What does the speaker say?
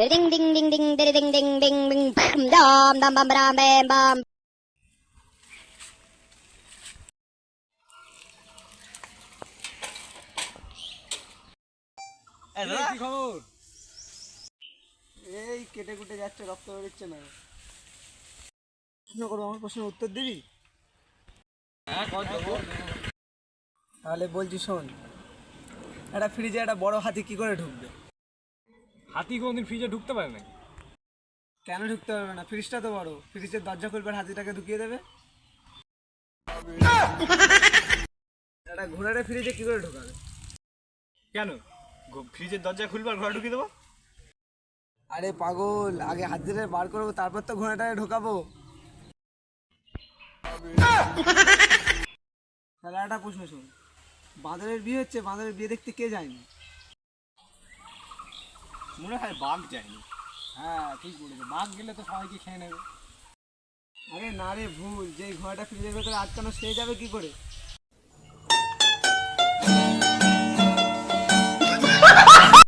Ding ding ding ding ding ding ding ding ding dam dam bam bam bam bam. কি খবর? এই কেটে কুটে যাচ্ছে, রক্ত বেরোচ্ছে না। প্রশ্ন করবো, আমার প্রশ্নের উত্তর দিবি? তাহলে বলছি শোন, একটা ফ্রিজে একটা বড় হাতি কি করে ঢুকবে? হাতি কোনদিন ফ্রিজে ঢুকতে পারে নাকি? কেন ঢুকতে পারবে না? ফ্রিজটা তো বড়, ফ্রিজের দরজা খুলবে আর হাতিটাকে ঢুকিয়ে দেবে। একটা ঘোড়াটা ফ্রিজে কি করে ঢোকাবে? কেন? ফ্রিজের দরজা খুলবে আর ঘরে ঢুকিয়ে দেবো? আরে পাগল, আগে হাতিটা বার করবো, তারপর তো ঘোড়াটাকে ঢোকাবো। তাহলে একটা প্রশ্ন শোন, বাঁদরের বিয়ে হচ্ছে, বাঁদরের বিয়ে দেখতে কে যায়নি? মনে হয় বাঘ যায়নি। হ্যাঁ ঠিক বলেছে, বাঘ গেলে তো সবাইকে খেয়ে নেবে। আরে না রে, ভুল, যেই ঘোড়াটা ফ্রিজের ভেতরে আটকানো সে যাবে কি করে?